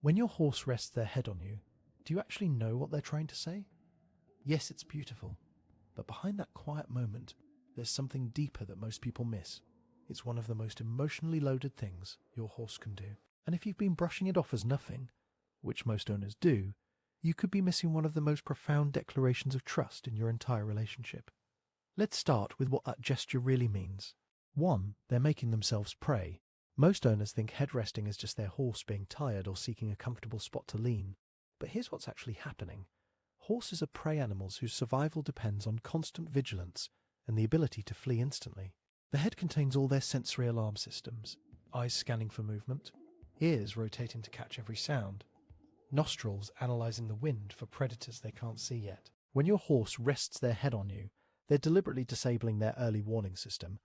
When your horse rests their head on you, do you actually know what they're trying to say? Yes, it's beautiful, but behind that quiet moment, there's something deeper that most people miss. It's one of the most emotionally loaded things your horse can do. And if you've been brushing it off as nothing, which most owners do, you could be missing one of the most profound declarations of trust in your entire relationship. Let's start with what that gesture really means. 1. They're making themselves prey. Most owners think head resting is just their horse being tired or seeking a comfortable spot to lean. But here's what's actually happening. Horses are prey animals whose survival depends on constant vigilance and the ability to flee instantly. The head contains all their sensory alarm systems, eyes scanning for movement, ears rotating to catch every sound, nostrils analysing the wind for predators they can't see yet. When your horse rests their head on you, they're deliberately disabling their early warning system.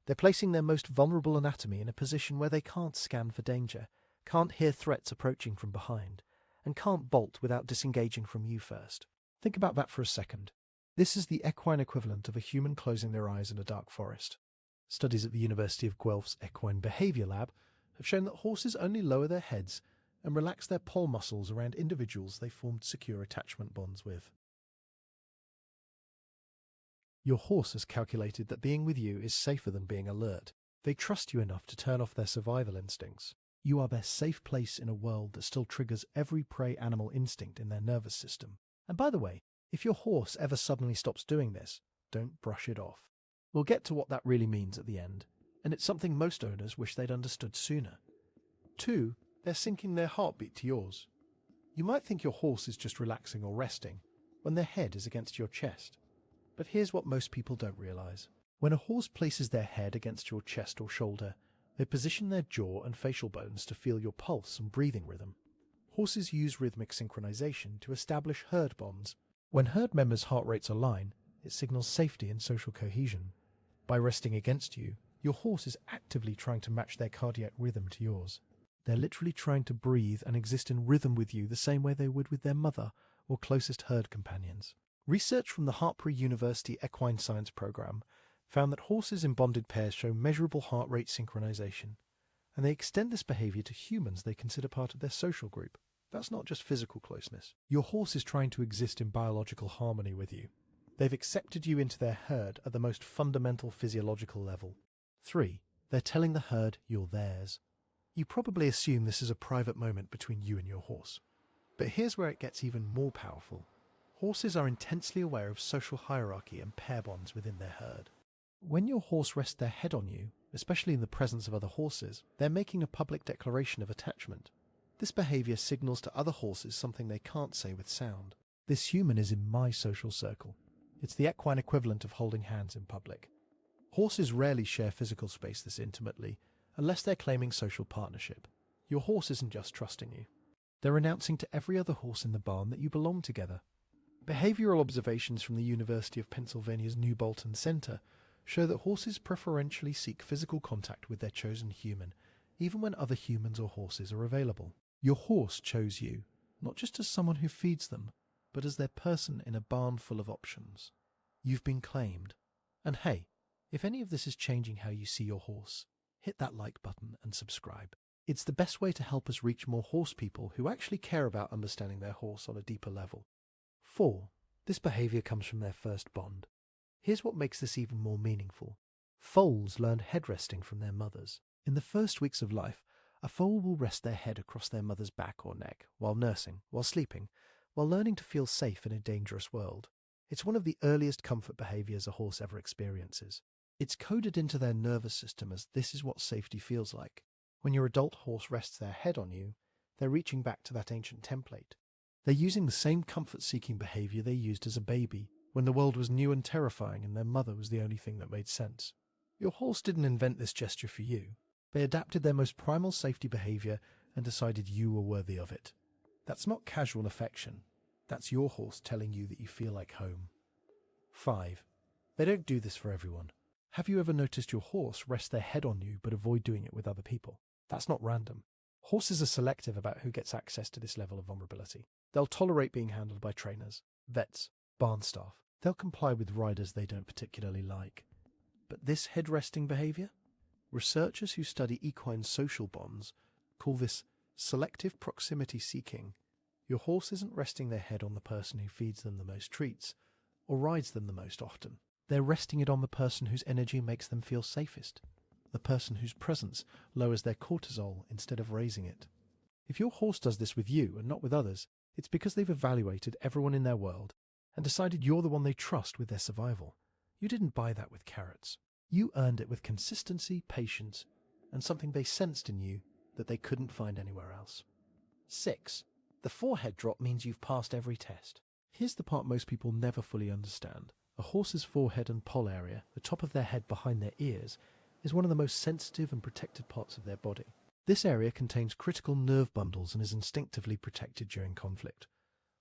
They're placing their most vulnerable anatomy in a position where they can't scan for danger, can't hear threats approaching from behind, and can't bolt without disengaging from you first. Think about that for a second. This is the equine equivalent of a human closing their eyes in a dark forest. Studies at the University of Guelph's Equine Behaviour Lab have shown that horses only lower their heads and relax their poll muscles around individuals they formed secure attachment bonds with. Your horse has calculated that being with you is safer than being alert. They trust you enough to turn off their survival instincts. You are their safe place in a world that still triggers every prey animal instinct in their nervous system. And by the way, if your horse ever suddenly stops doing this, don't brush it off. We'll get to what that really means at the end, and it's something most owners wish they'd understood sooner. 2. They're syncing their heartbeat to yours. You might think your horse is just relaxing or resting when their head is against your chest. But here's what most people don't realise. When a horse places their head against your chest or shoulder, they position their jaw and facial bones to feel your pulse and breathing rhythm. Horses use rhythmic synchronization to establish herd bonds. When herd members' heart rates align, it signals safety and social cohesion. By resting against you, your horse is actively trying to match their cardiac rhythm to yours. They're literally trying to breathe and exist in rhythm with you the same way they would with their mother or closest herd companions. Research from the Hartpury University Equine Science Program found that horses in bonded pairs show measurable heart rate synchronization, and they extend this behavior to humans they consider part of their social group. That's not just physical closeness. Your horse is trying to exist in biological harmony with you. They've accepted you into their herd at the most fundamental physiological level. 3. They're telling the herd you're theirs. You probably assume this is a private moment between you and your horse. But here's where it gets even more powerful. Horses are intensely aware of social hierarchy and pair bonds within their herd. When your horse rests their head on you, especially in the presence of other horses, they're making a public declaration of attachment. This behavior signals to other horses something they can't say with sound. This human is in my social circle. It's the equine equivalent of holding hands in public. Horses rarely share physical space this intimately, unless they're claiming social partnership. Your horse isn't just trusting you. They're announcing to every other horse in the barn that you belong together. Behavioral observations from the University of Pennsylvania's New Bolton Center show that horses preferentially seek physical contact with their chosen human, even when other humans or horses are available. Your horse chose you, not just as someone who feeds them, but as their person in a barn full of options. You've been claimed. And hey, if any of this is changing how you see your horse, hit that like button and subscribe. It's the best way to help us reach more horse people who actually care about understanding their horse on a deeper level. 4. This behavior comes from their first bond. Here's what makes this even more meaningful. Foals learned head resting from their mothers. In the first weeks of life, a foal will rest their head across their mother's back or neck, while nursing, while sleeping, while learning to feel safe in a dangerous world. It's one of the earliest comfort behaviors a horse ever experiences. It's coded into their nervous system as this is what safety feels like. When your adult horse rests their head on you, they're reaching back to that ancient template. They're using the same comfort-seeking behavior they used as a baby, when the world was new and terrifying and their mother was the only thing that made sense. Your horse didn't invent this gesture for you. They adapted their most primal safety behavior and decided you were worthy of it. That's not casual affection. That's your horse telling you that you feel like home. 5. They don't do this for everyone. Have you ever noticed your horse rest their head on you but avoid doing it with other people? That's not random. Horses are selective about who gets access to this level of vulnerability. They'll tolerate being handled by trainers, vets, barn staff. They'll comply with riders they don't particularly like. But this head resting behavior? Researchers who study equine social bonds call this Selective proximity seeking. Your horse isn't resting their head on the person who feeds them the most treats or rides them the most often. They're resting it on the person whose energy makes them feel safest, the person whose presence lowers their cortisol instead of raising it. If your horse does this with you and not with others, it's because they've evaluated everyone in their world and decided you're the one they trust with their survival. You didn't buy that with carrots. You earned it with consistency, patience, and something they sensed in you that they couldn't find anywhere else. 6. The forehead drop means you've passed every test. Here's the part most people never fully understand. A horse's forehead and poll area, the top of their head behind their ears, is one of the most sensitive and protected parts of their body. This area contains critical nerve bundles and is instinctively protected during conflict.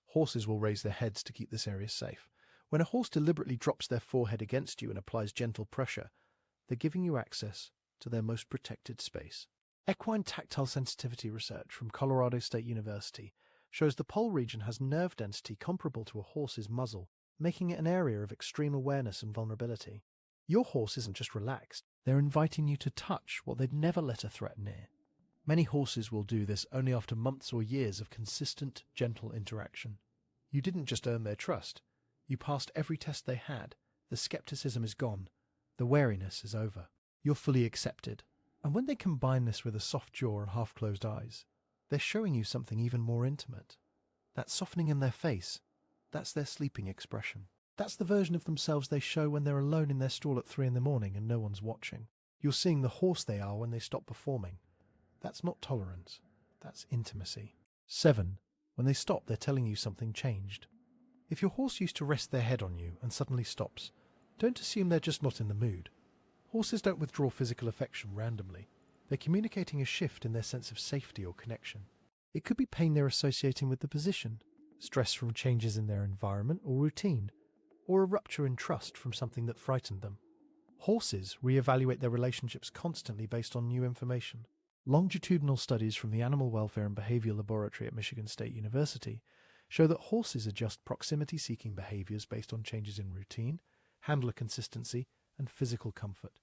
Horses will raise their heads to keep this area safe. When a horse deliberately drops their forehead against you and applies gentle pressure, they're giving you access to their most protected space. Equine tactile sensitivity research from Colorado State University shows the poll region has nerve density comparable to a horse's muzzle, making it an area of extreme awareness and vulnerability. Your horse isn't just relaxed, they're inviting you to touch what they'd never let a threat near. Many horses will do this only after months or years of consistent, gentle interaction. You didn't just earn their trust, you passed every test they had. The skepticism is gone, the wariness is over. You're fully accepted. And when they combine this with a soft jaw and half-closed eyes, they're showing you something even more intimate. That softening in their face, that's their sleeping expression. That's the version of themselves they show when they're alone in their stall at 3 a.m. and no one's watching. You're seeing the horse they are when they stop performing. That's not tolerance, that's intimacy. 7. When they stop, they're telling you something changed. If your horse used to rest their head on you and suddenly stops, don't assume they're just not in the mood. Horses don't withdraw physical affection randomly. They're communicating a shift in their sense of safety or connection. It could be pain they're associating with the position, stress from changes in their environment or routine, or a rupture in trust from something that frightened them. Horses reevaluate their relationships constantly based on new information. Longitudinal studies from the Animal Welfare and Behavior Laboratory at Michigan State University show that horses adjust proximity-seeking behaviors based on changes in routine, handler consistency, and physical comfort.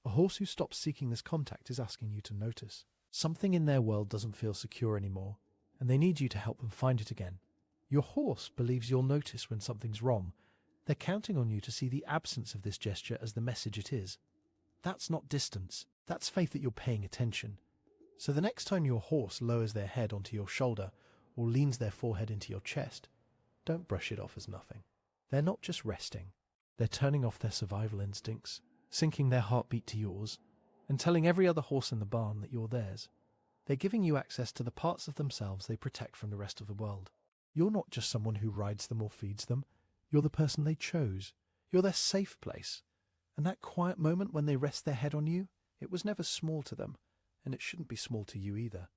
A horse who stops seeking this contact is asking you to notice. Something in their world doesn't feel secure anymore, and they need you to help them find it again. Your horse believes you'll notice when something's wrong. They're counting on you to see the absence of this gesture as the message it is. That's not distance. That's faith that you're paying attention. So the next time your horse lowers their head onto your shoulder or leans their forehead into your chest, don't brush it off as nothing. They're not just resting. They're turning off their survival instincts, syncing their heartbeat to yours, and telling every other horse in the barn that you're theirs. They're giving you access to the parts of themselves they protect from the rest of the world. You're not just someone who rides them or feeds them. You're the person they chose. You're their safe place. And that quiet moment when they rest their head on you, it was never small to them, and it shouldn't be small to you either.